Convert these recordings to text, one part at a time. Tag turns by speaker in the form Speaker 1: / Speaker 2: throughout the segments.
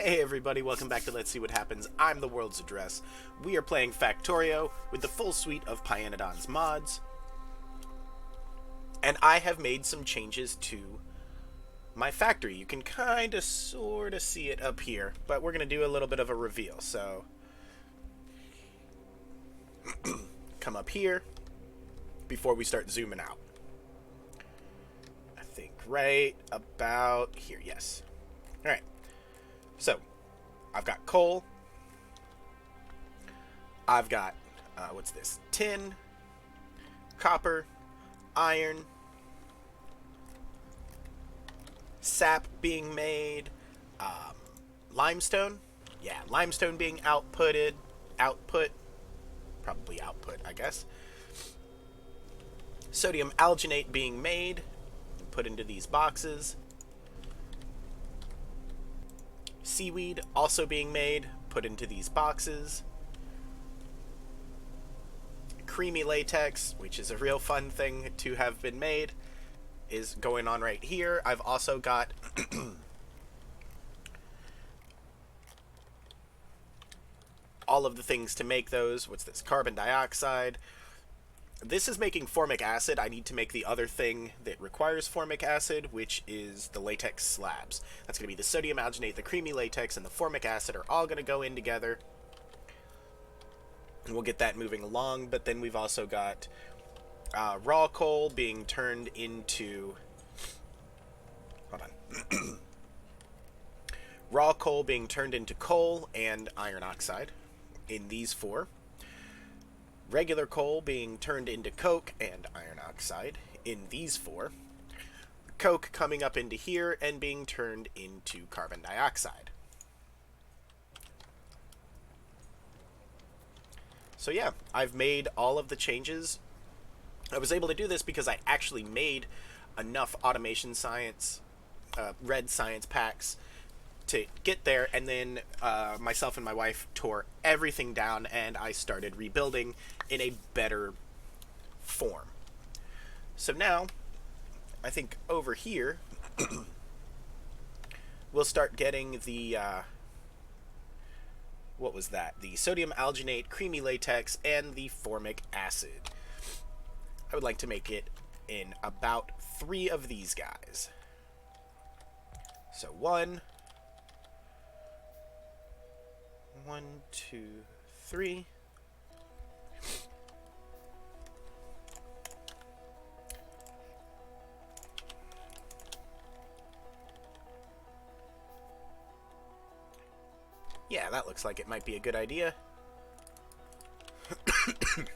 Speaker 1: Hey everybody, welcome back to Let's See What Happens. I'm the world's address. We are playing Factorio with the full suite of Pyanodon's mods. And I have made some changes to my factory. You can kinda, sorta see it up here, but we're gonna do a little bit of a reveal, so... come up here before we start zooming out. I think right about here, yes. Alright. So, I've got coal, I've got, what's this, tin, copper, iron, sap being made, limestone, yeah, limestone being probably output, I guess, sodium alginate being made, put into these boxes, seaweed also being made, put into these boxes. Creamy latex, which is a real fun thing to have been made, is going on right here. I've also got all of the things to make those. What's this? Carbon dioxide. This is making formic acid. I need to make the other thing that requires formic acid, which is the latex slabs. That's going to be the sodium alginate, the creamy latex, and the formic acid are all going to go in together. And we'll get that moving along, but then we've also got raw coal being turned into... Hold on. Raw coal being turned into coal and iron oxide in these four. Regular coal being turned into coke and iron oxide in these four. Coke coming up into here and being turned into carbon dioxide. So yeah, I've made all of the changes. I was able to do this because I actually made enough automation science, red science packs to get there, and then myself and my wife tore everything down and I started rebuilding in a better form. So now, I think over here, we'll start getting the, what was that? The sodium alginate, creamy latex, and the formic acid. I would like to make it in about 3 of these guys. So 1, 2, 3. Yeah, that looks like it might be a good idea. 1,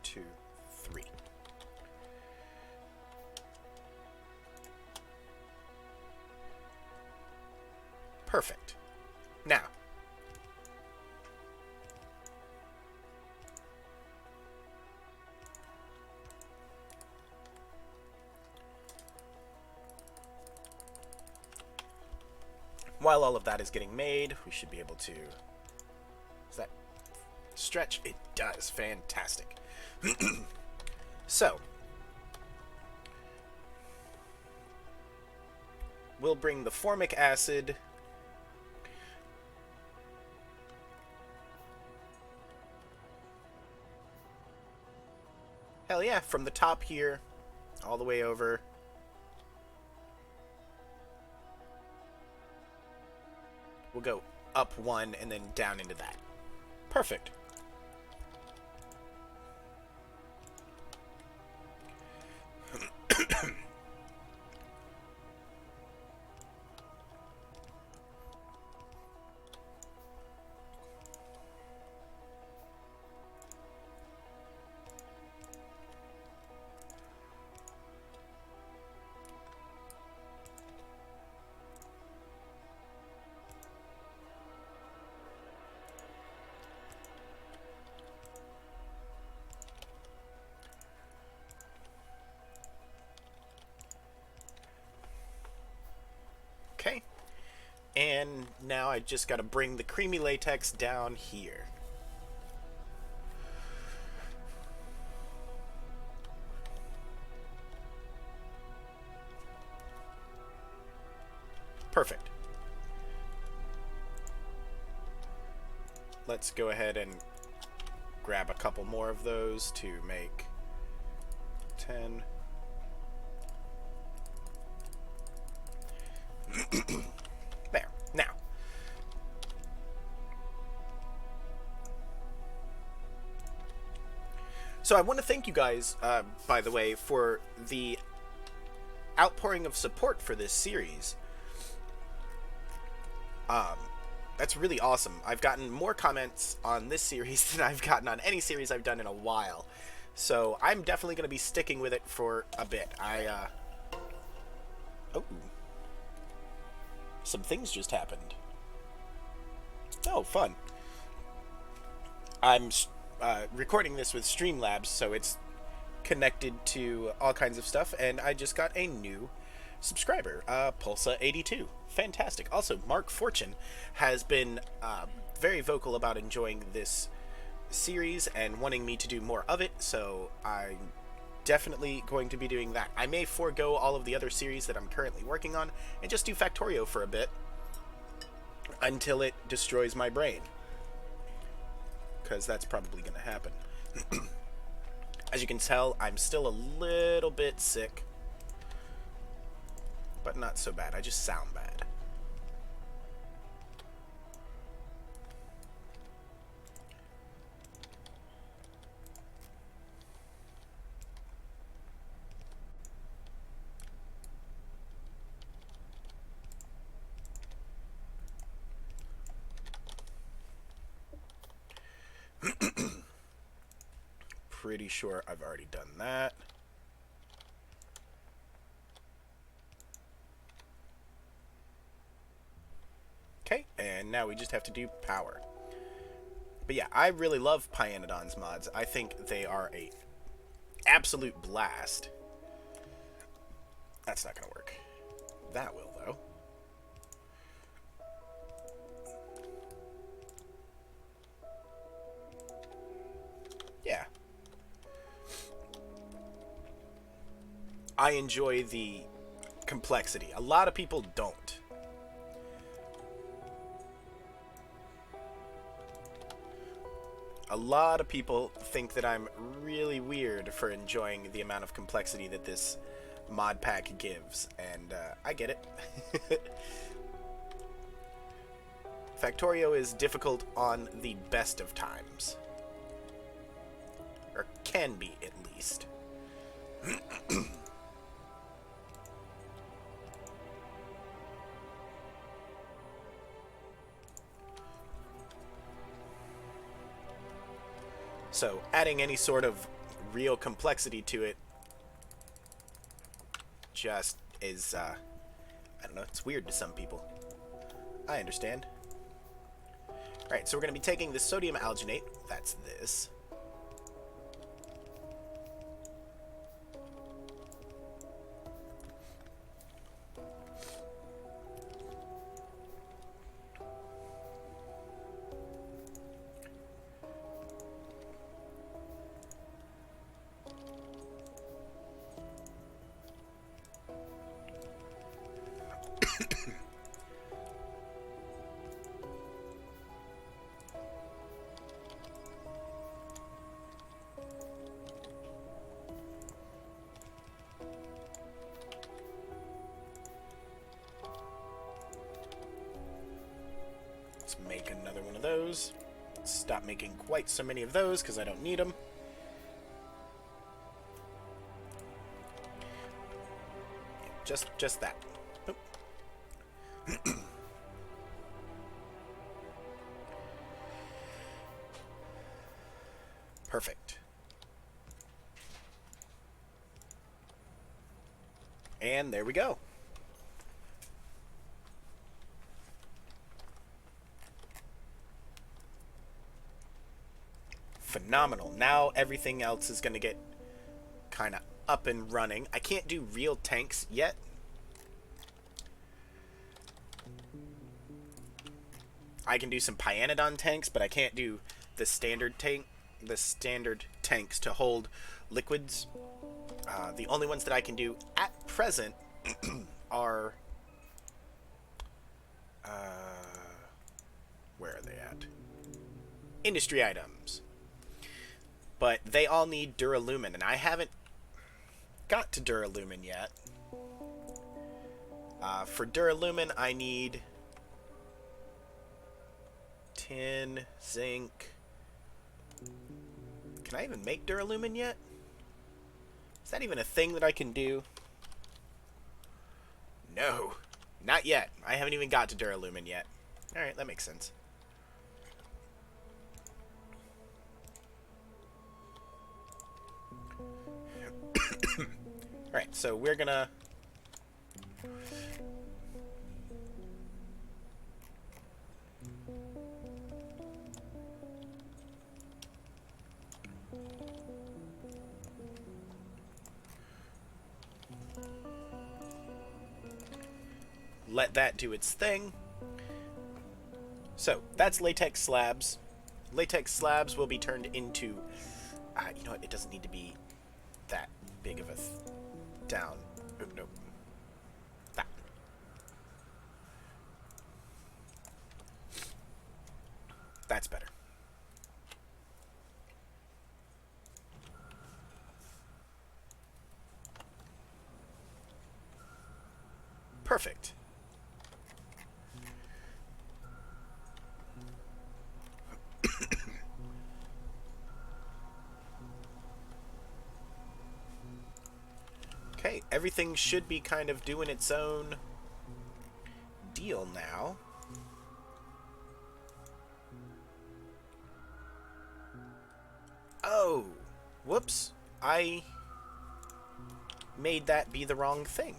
Speaker 1: 2, 3. Perfect. Now, while all of that is getting made, we should be able to... Does that stretch? It does. Fantastic. So, we'll bring the formic acid... Hell yeah, from the top here, all the way over. We'll go up 1 and then down into that. Perfect. Okay, and now I just got to bring the creamy latex down here. Perfect. Let's go ahead and grab a couple more of those to make 10. There. Now. So I want to thank you guys, by the way, for the outpouring of support for this series. That's really awesome. I've gotten more comments on this series than I've gotten on any series I've done in a while. So I'm definitely going to be sticking with it for a bit. Oh. Some things just happened. Oh, fun. I'm recording this with Streamlabs, so it's connected to all kinds of stuff, and I just got a new subscriber, Pulsa82. Fantastic. Also, Mark Fortune has been very vocal about enjoying this series and wanting me to do more of it, so I'm definitely going to be doing that. I may forego all of the other series that I'm currently working on and just do Factorio for a bit until it destroys my brain, because that's probably going to happen. As you can tell, I'm still a little bit sick, but not so bad. I just sound bad. Pretty sure I've already done that. Okay, and now we just have to do power. But yeah, I really love Pyanodon's mods. I think they are a absolute blast. That's not gonna work. That will, though. Yeah. I enjoy the complexity. A lot of people don't. A lot of people think that I'm really weird for enjoying the amount of complexity that this mod pack gives, and I get it. Factorio is difficult on the best of times. Or can be, at least. So, adding any sort of real complexity to it just is, I don't know, it's weird to some people. I understand. Alright, so we're going to be taking the sodium alginate, that's this. Let's make another one of those. Stop making quite so many of those because I don't need them. Just that. Oop. Perfect. And there we go. Phenomenal. Now everything else is going to get kind of up and running. I can't do real tanks yet. I can do some Pyanodon tanks, but I can't do the standard tanks to hold liquids. The only ones that I can do at present are industry items. But they all need duralumin, and I haven't got to duralumin yet. For duralumin, I need tin, zinc. Can I even make duralumin yet? Is that even a thing that I can do? No, not yet. I haven't even got to duralumin yet. Alright, that makes sense. Alright, so we're gonna... let that do its thing. So, that's latex slabs. Latex slabs will be turned into... you know what? It doesn't need to be that big of a... down. Oh, no. That. That's better. Perfect. Okay, everything should be kind of doing its own deal now. Oh, whoops. I made that be the wrong thing.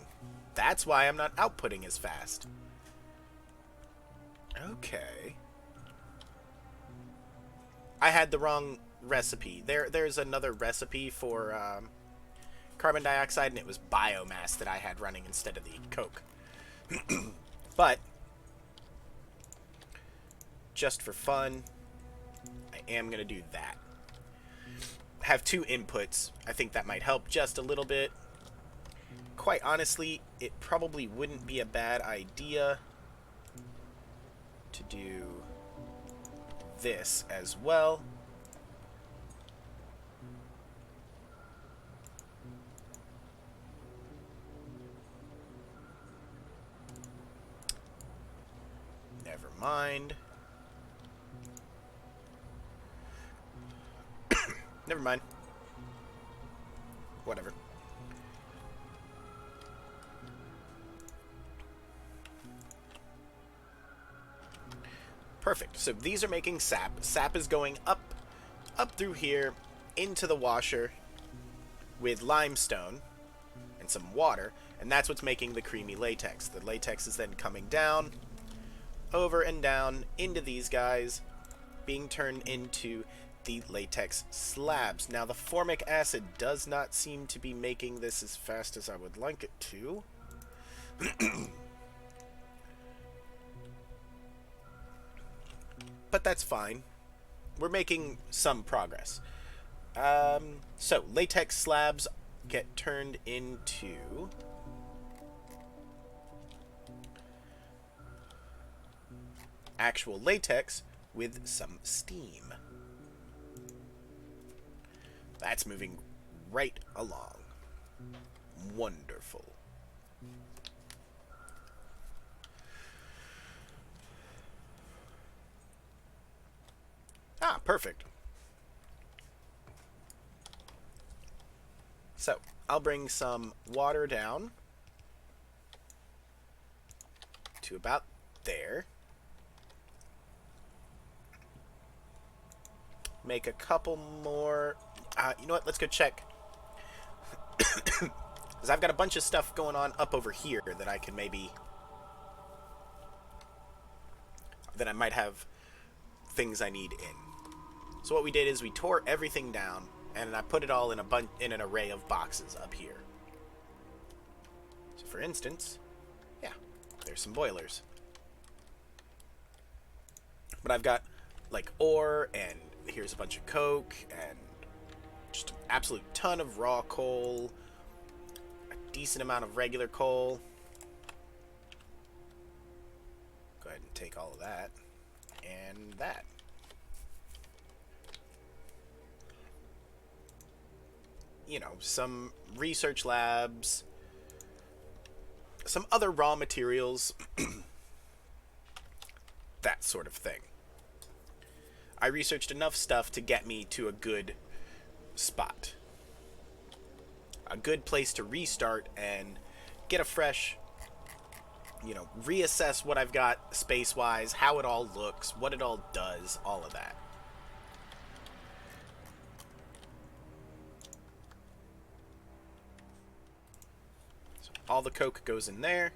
Speaker 1: That's why I'm not outputting as fast. Okay. I had the wrong recipe. There's another recipe for carbon dioxide, and it was biomass that I had running instead of the coke. But, just for fun, I am going to do that. Have two inputs. I think that might help just a little bit. Quite honestly, it probably wouldn't be a bad idea to do this as well. Never mind. Never mind. Whatever. Perfect. So these are making sap. Sap is going up through here into the washer with limestone and some water, and that's what's making the creamy latex. The latex is then coming down, over and down into these guys, being turned into the latex slabs. Now, the formic acid does not seem to be making this as fast as I would like it to. But that's fine. We're making some progress. So, latex slabs get turned into... actual latex with some steam. That's moving right along. Wonderful. Ah, perfect. So, I'll bring some water down to about there. Make a couple more. You know what? Let's go check. Because I've got a bunch of stuff going on up over here that I can maybe... that I might have things I need in. So what we did is we tore everything down, and I put it all in an array of boxes up here. So for instance, yeah, there's some boilers. But I've got like ore, and here's a bunch of coke, and just an absolute ton of raw coal, a decent amount of regular coal. Go ahead and take all of that, and that. you know, some research labs, some other raw materials, that sort of thing. I researched enough stuff to get me to a good spot. A good place to restart and get a fresh, you know, reassess what I've got space-wise, how it all looks, what it all does, all of that. So all the coke goes in there.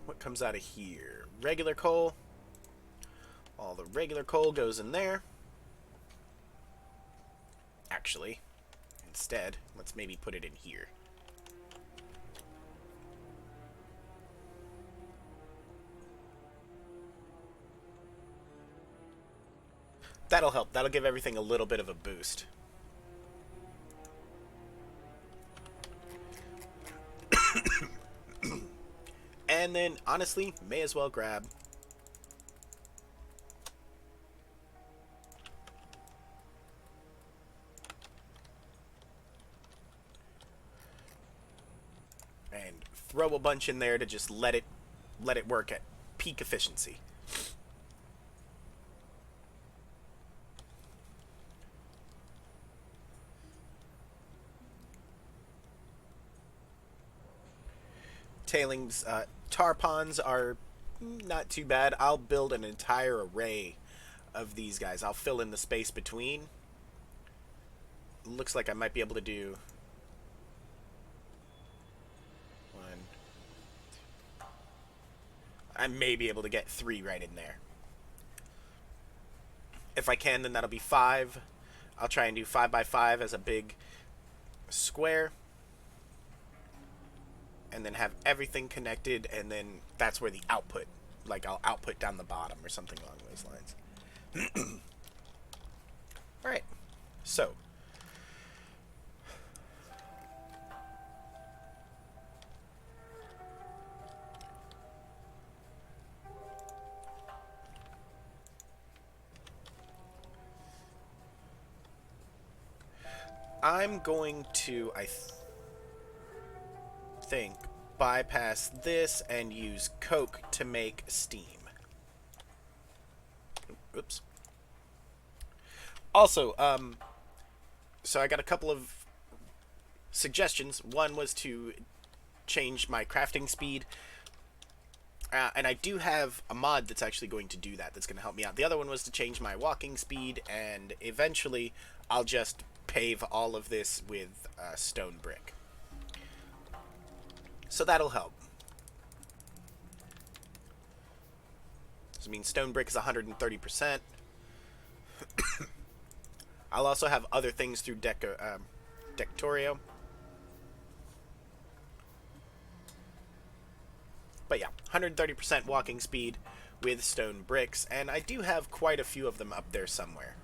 Speaker 1: What comes out of here? Regular coal. All the regular coal goes in there. Actually, instead, let's maybe put it in here. That'll help. That'll give everything a little bit of a boost. And then, honestly, may as well grab and throw a bunch in there to just let it work at peak efficiency. Tailings, tar ponds are not too bad. I'll build an entire array of these guys. I'll fill in the space between. Looks like I might be able to do one. I may be able to get 3 right in there. If I can, then that'll be 5. I'll try and do 5 by 5 as a big square. And then have everything connected, and then that's where the output, like I'll output down the bottom or something along those lines. Alright, so I'm going to, I think, bypass this and use coke to make steam. Oops. Also, so I got a couple of suggestions. One was to change my crafting speed. And I do have a mod that's actually going to do that, that's going to help me out. The other one was to change my walking speed, and eventually I'll just pave all of this with stone brick. So that'll help. So, I mean, stone brick is 130%. I'll also have other things through Factorio. But yeah, 130% walking speed with stone bricks, and I do have quite a few of them up there somewhere.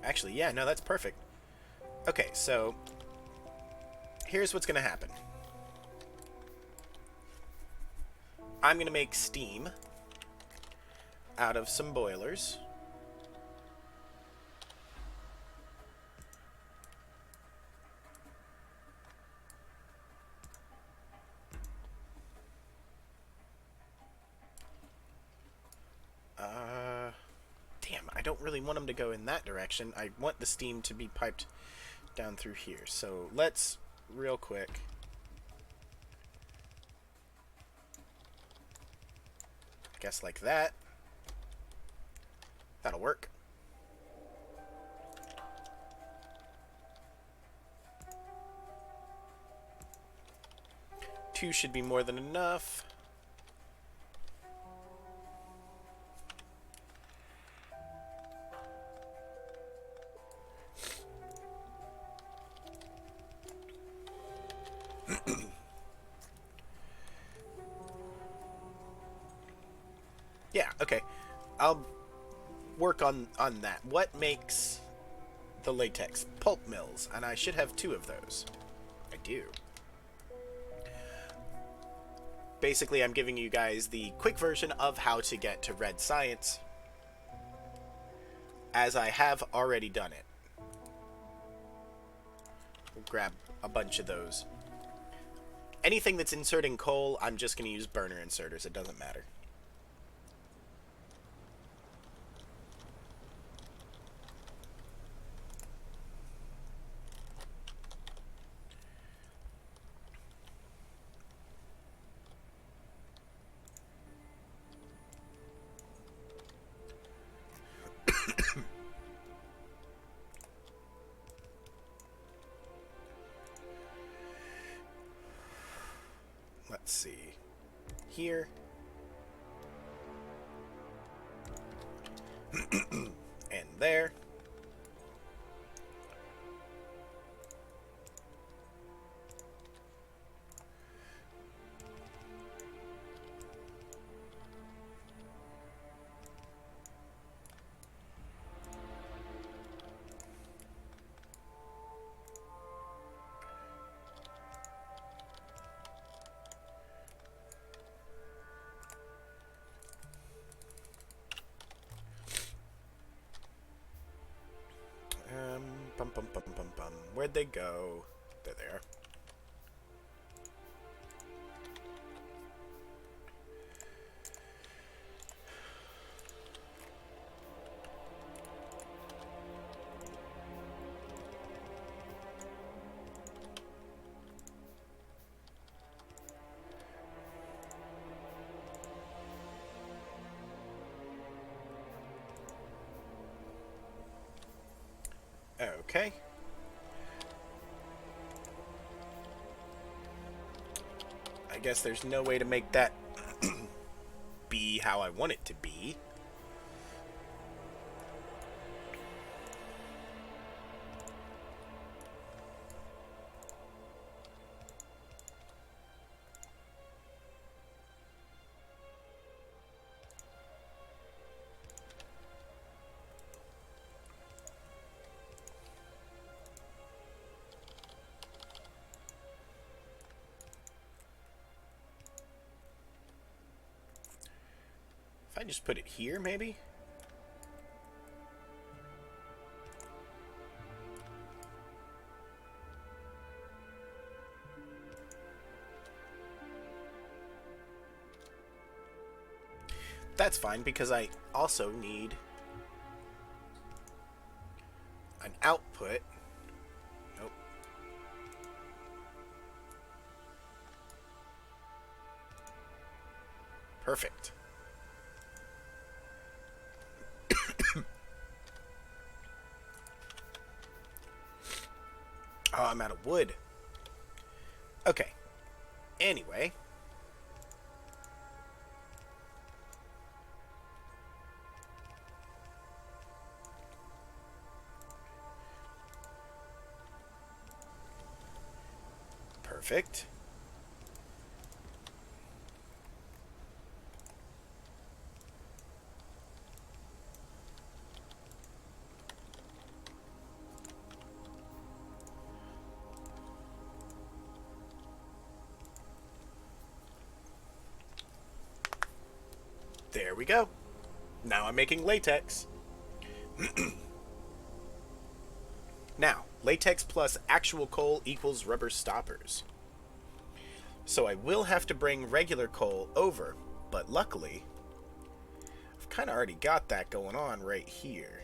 Speaker 1: Actually, yeah, no, that's perfect. Okay, so here's what's going to happen. I'm going to make steam out of some boilers. Damn, I don't really want them to go in that direction. I want the steam to be piped down through here. So let's, real quick, I guess like that. That'll work. 2 should be more than enough. Yeah, okay. I'll work on that. What makes the latex? Pulp mills, and I should have 2 of those. I do. Basically, I'm giving you guys the quick version of how to get to red science, as I have already done it. We'll grab a bunch of those. Anything that's inserting coal, I'm just going to use burner inserters. It doesn't matter. Let's see. Here. And there. Where'd they go? There they are. Okay. I guess there's no way to make that be how I want it to be. If I just put it here, maybe? That's fine, because I also need an output. Nope. Perfect. Oh, I'm out of wood. Okay. Anyway. Perfect. There we go. Now I'm making latex. Now, latex plus actual coal equals rubber stoppers. So I will have to bring regular coal over, but luckily, I've kind of already got that going on right here.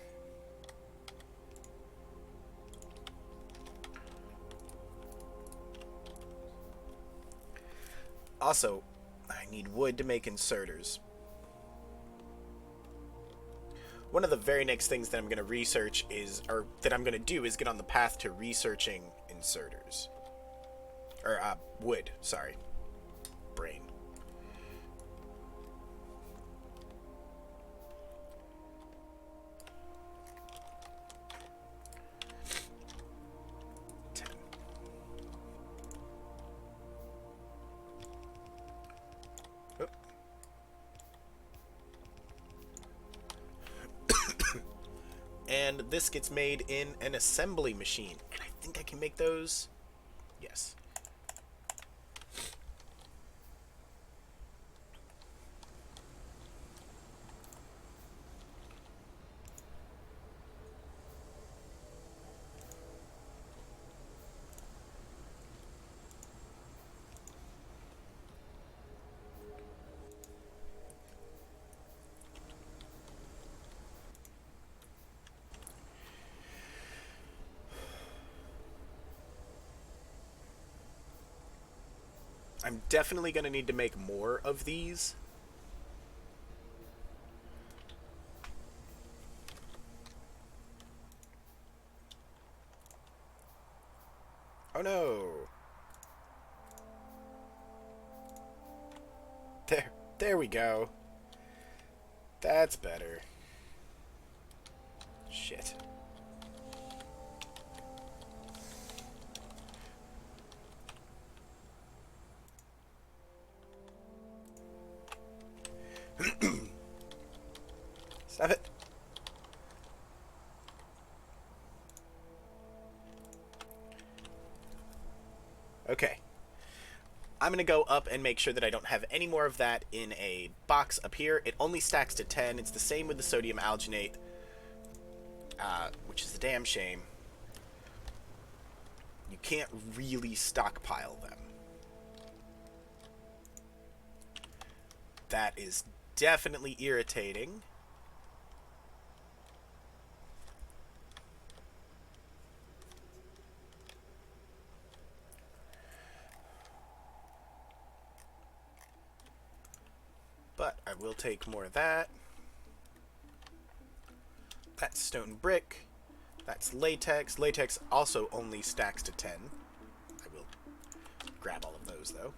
Speaker 1: Also, I need wood to make inserters. One of the very next things that I'm going to research is, or that I'm going to do, is get on the path to researching inserters. Or, wood, sorry. this gets made in an assembly machine. And I think I can make those. Yes. I'm definitely going to need to make more of these. Oh no. There we go. That's better. Shit. Stop it. Okay. I'm going to go up and make sure that I don't have any more of that in a box up here. It only stacks to 10. It's the same with the sodium alginate, which is a damn shame. You can't really stockpile them. That is definitely irritating. But I will take more of that. That's stone brick. That's latex. Latex also only stacks to 10. I will grab all of those, though.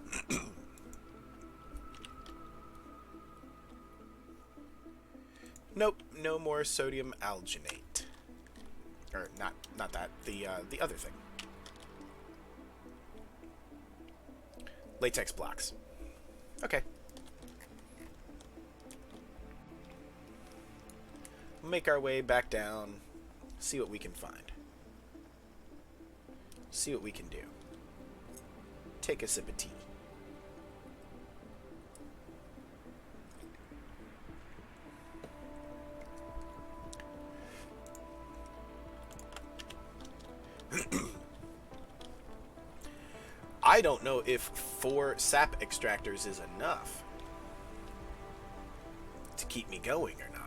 Speaker 1: Nope, no more sodium alginate. Or not that. The other thing. Latex blocks. Okay. Make our way back down, see what we can find. See what we can do. Take a sip of tea. I don't know if 4 sap extractors is enough to keep me going or not.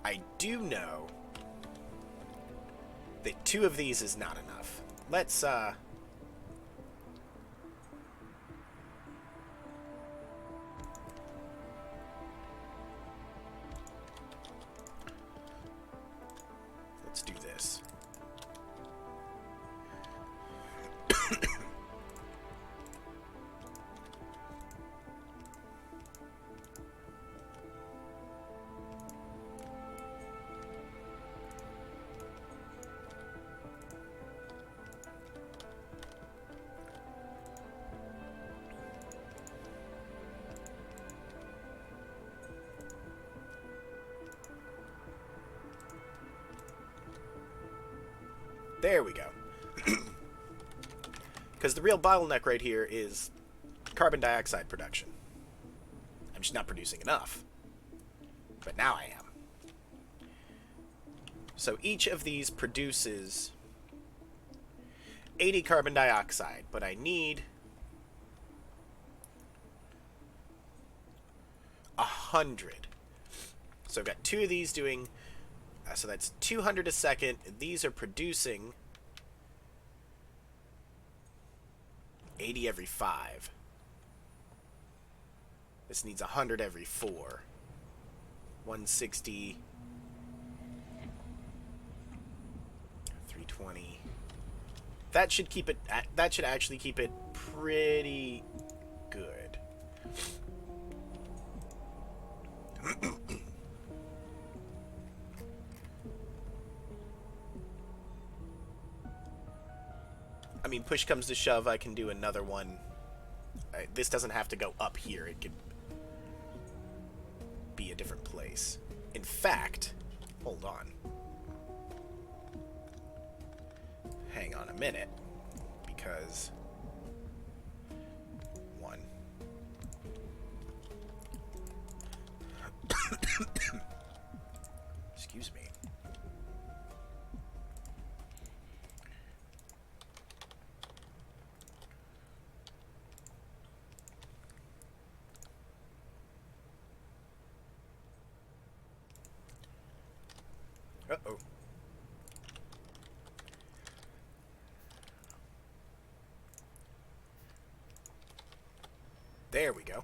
Speaker 1: I do know that 2 of these is not enough. Let's do this. There we go. Because the real bottleneck right here is carbon dioxide production. I'm just not producing enough. But now I am. So each of these produces 80 carbon dioxide, but I need 100. So I've got 2 of these doing... so that's 200 a second. These are producing 80 every 5. This needs 100 every 4. 160. 320. That should keep it... that should actually keep it pretty good. I mean, push comes to shove, I can do another one. This doesn't have to go up here. It could be a different place. In fact, hold on. Hang on a minute, because one. Excuse me. Uh-oh. There we go.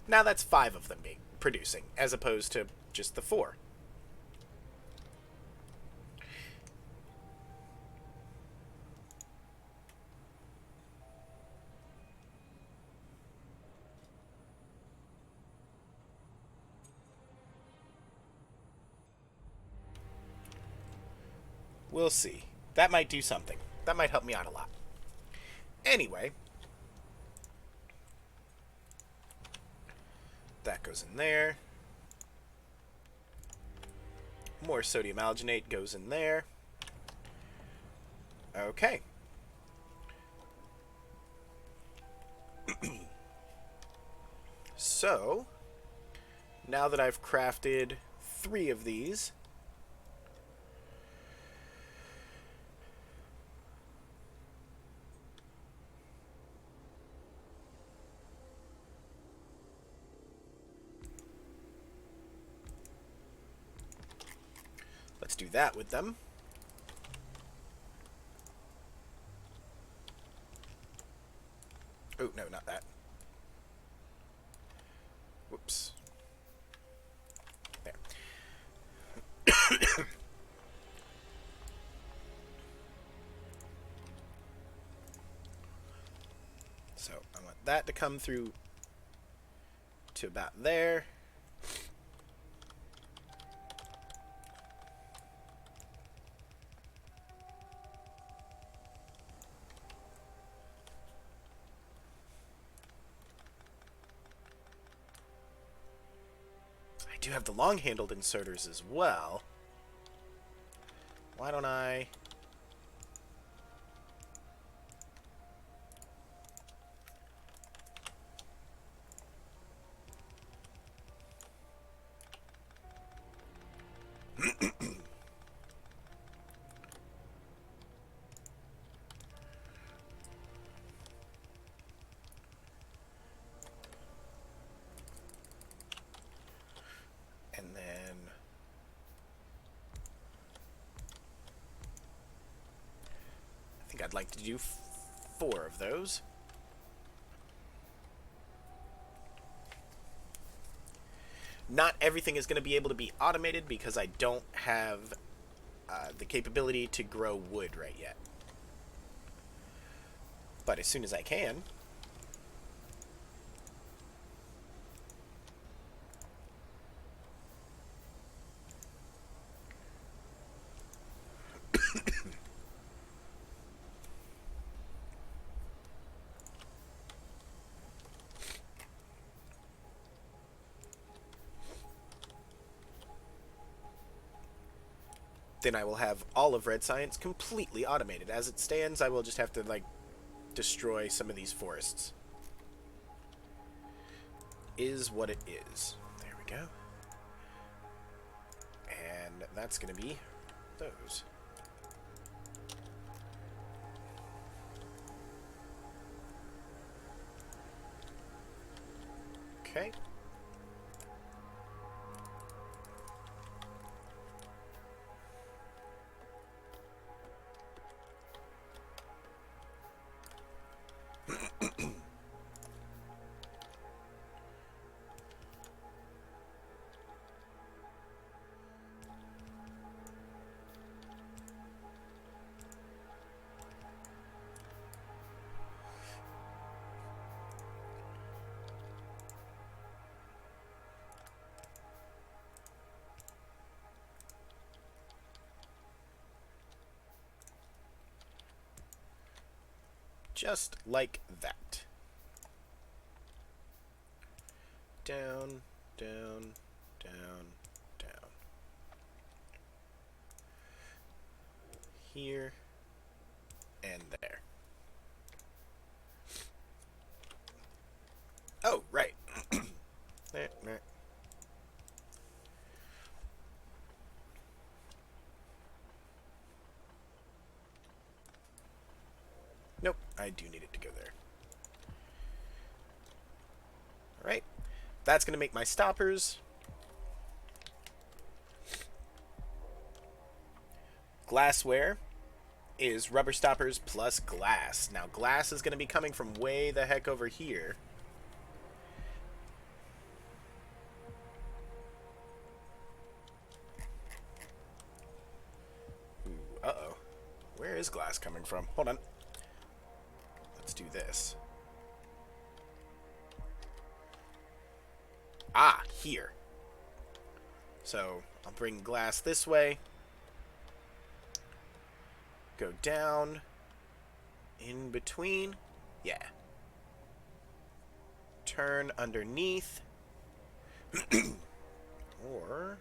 Speaker 1: Now that's 5 of them being producing, as opposed to just the 4. We'll see. That might do something. That might help me out a lot. Anyway, that goes in there. More sodium alginate goes in there. Okay. So, now that I've crafted 3 of these, let's do that with them. Oh, no, not that. Whoops. There. So, I want that to come through to about there. I do have the long-handled inserters as well. Why don't I... and then... I think I'd like to do 4 of those. Not everything is going to be able to be automated because I don't have the capability to grow wood right yet. But as soon as I can... then I will have all of Red Science completely automated. As it stands, I will just have to, like, destroy some of these forests. Is what it is. There we go. And that's going to be those. Okay. Just like that. Down, down, down, down. Here and there. Oh, right. There. Nope, I do need it to go there. Alright, that's going to make my stoppers. Glassware is rubber stoppers plus glass. Now, glass is going to be coming from way the heck over here. Ooh, uh-oh. Where is glass coming from? Hold on. Let's do this. Ah, here. So, I'll bring glass this way. Go down. In between. Yeah. Turn underneath. Or...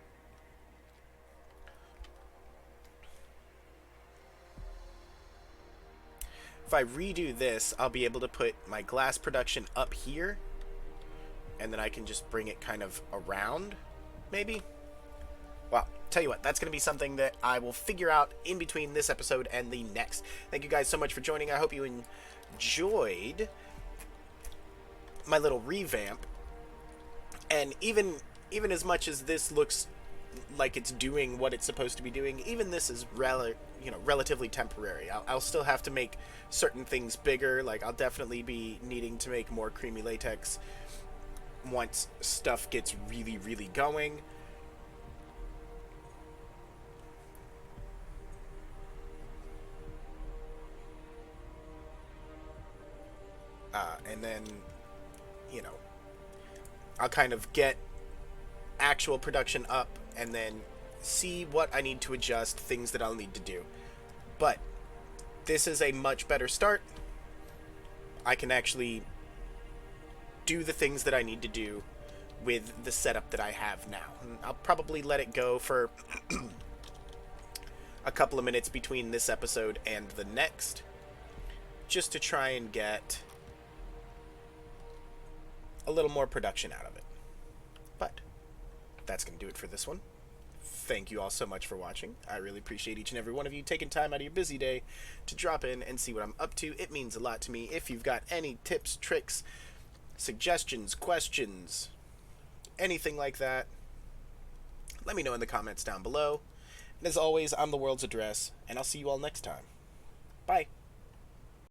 Speaker 1: if I redo this, I'll be able to put my glass production up here. And then I can just bring it kind of around, maybe? Well, tell you what, that's going to be something that I will figure out in between this episode and the next. Thank you guys so much for joining. I hope you enjoyed my little revamp. And even as much as this looks like it's doing what it's supposed to be doing, even this is relatively temporary. I'll still have to make certain things bigger. Like, I'll definitely be needing to make more creamy latex once stuff gets really, really going. And then, I'll kind of get actual production up and then see what I need to adjust, things that I'll need to do. But this is a much better start. I can actually do the things that I need to do with the setup that I have now. And I'll probably let it go for a couple of minutes between this episode and the next, just to try and get a little more production out of it. But that's going to do it for this one. Thank you all so much for watching. I really appreciate each and every one of you taking time out of your busy day to drop in and see what I'm up to. It means a lot to me. If you've got any tips, tricks, suggestions, questions, anything like that, let me know in the comments down below. And as always, I'm the world's address, and I'll see you all next time. Bye.